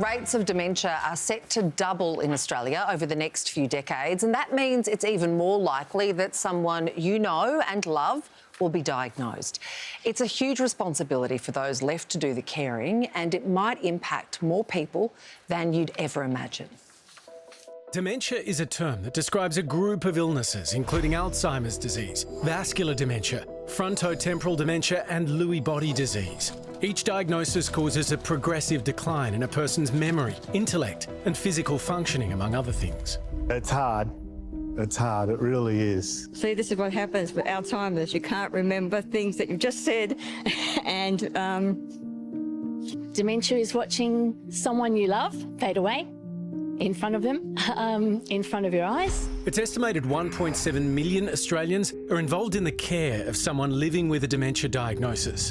Rates of dementia are set to double in Australia over the next few decades, and that means it's even more likely that someone you know and love will be diagnosed. It's a huge responsibility for those left to do the caring, and it might impact more people than you'd ever imagine. Dementia is a term that describes a group of illnesses, including Alzheimer's disease, vascular dementia, frontotemporal dementia and Lewy body disease. Each diagnosis causes a progressive decline in a person's memory, intellect and physical functioning, among other things. It's hard. It's hard, it really is. See, this is what happens with Alzheimer's. You can't remember things that you've just said and... Dementia is watching someone you love fade away in front of them, in front of your eyes. It's estimated 1.7 million Australians are involved in the care of someone living with a dementia diagnosis.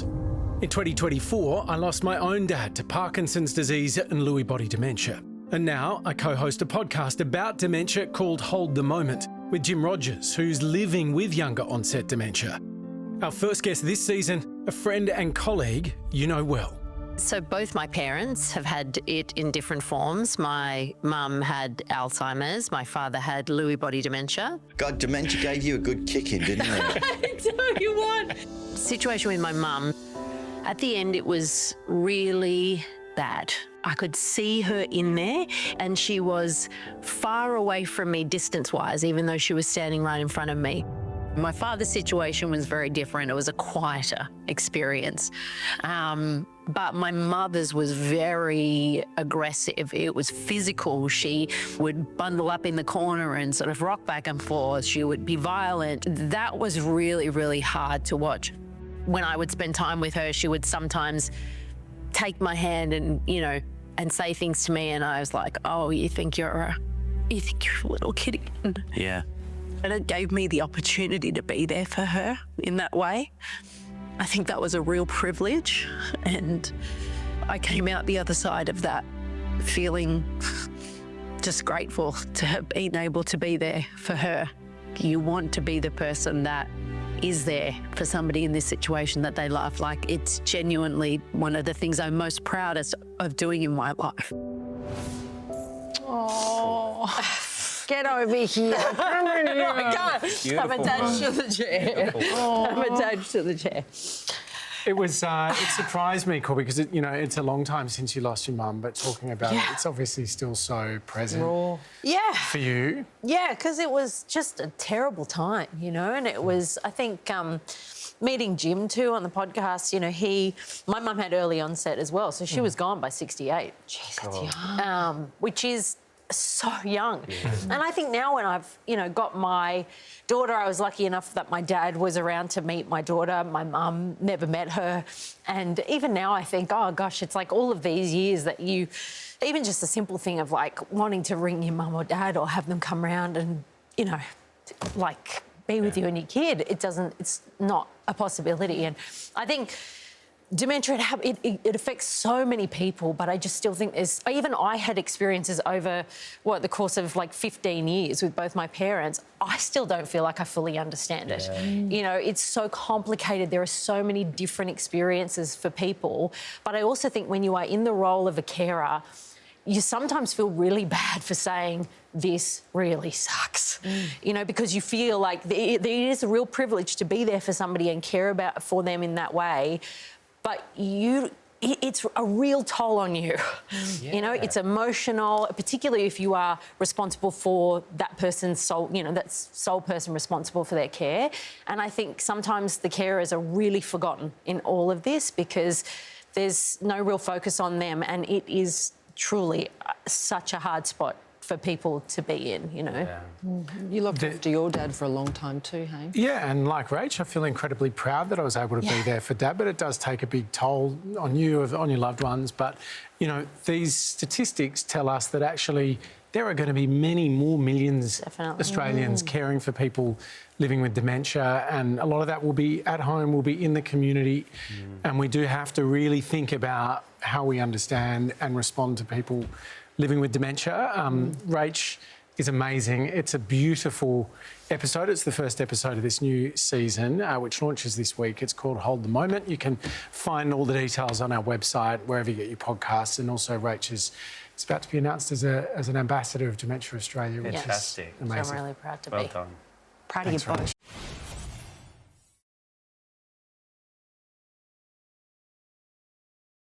In 2024, I lost my own dad to Parkinson's disease and Lewy body dementia. And now I co-host a podcast about dementia called Hold the Moment with Jim Rogers, who's living with younger onset dementia. Our first guest this season, a friend and colleague you know well. So both my parents have had it in different forms. My mum had Alzheimer's, my father had Lewy body dementia. God, dementia gave you a good kicking, didn't it? I tell you what. Situation with my mum, at the end it was really bad. I could see her in there and she was far away from me distance-wise, even though she was standing right in front of me. My father's situation was very different. It was a quieter experience. But my mother's was very aggressive. It was physical. She would bundle up in the corner and sort of rock back and forth. She would be violent. That was really, really hard to watch. When I would spend time with her, she would sometimes take my hand and, you know, and say things to me, and I was like, oh, you think you're a little kid again. Yeah. And it gave me the opportunity to be there for her in that way. I think that was a real privilege, and I came out the other side of that feeling just grateful to have been able to be there for her. You want to be the person that is there for somebody in this situation that they love. Like, it's genuinely one of the things I'm most proudest of doing in my life. Oh, get over here. Come in here. I'm attached to the chair. I'm attached to the chair. It was. It surprised me, Corbett, because it's a long time since you lost your mum. But talking about it, it's obviously still so present. For you. Yeah, because it was just a terrible time, and it was. I think meeting Jim too on the podcast. My mum had early onset as well, so she was gone by 68. Jeez, that's young. Which is so young. And I think now when I've, got my daughter, I was lucky enough that my dad was around to meet my daughter. My mum never met her. And even now I think, oh gosh, it's like all of these years that even just a simple thing of like wanting to ring your mum or dad or have them come round and, like be with you and your kid, it's not a possibility. And I think dementia, it affects so many people, but I just still think I had experiences over, the course of like 15 years with both my parents. I still don't feel like I fully understand it. It's so complicated. There are so many different experiences for people. But I also think when you are in the role of a carer, you sometimes feel really bad for saying, this really sucks, because you feel like it is a real privilege to be there for somebody and care for them in that way. But it's a real toll on you. It's emotional, particularly if you are responsible for that person's sole, that sole person responsible for their care. And I think sometimes the carers are really forgotten in all of this because there's no real focus on them, and it is truly such a hard spot for people to be in, You looked after your dad for a long time too, hey? Yeah, and like Rach, I feel incredibly proud that I was able to be there for Dad, but it does take a big toll on you, on your loved ones. But, these statistics tell us that actually there are going to be many more millions of Australians caring for people living with dementia, and a lot of that will be at home, will be in the community, and we do have to really think about how we understand and respond to people living with dementia. Rach, is amazing. It's a beautiful episode. It's the first episode of this new season, which launches this week. It's called Hold the Moment. You can find all the details on our website, wherever you get your podcasts, and also Rach is about to be announced as an ambassador of Dementia Australia, which Fantastic. is amazing. So I'm really proud to be. Well done. Proud of you both.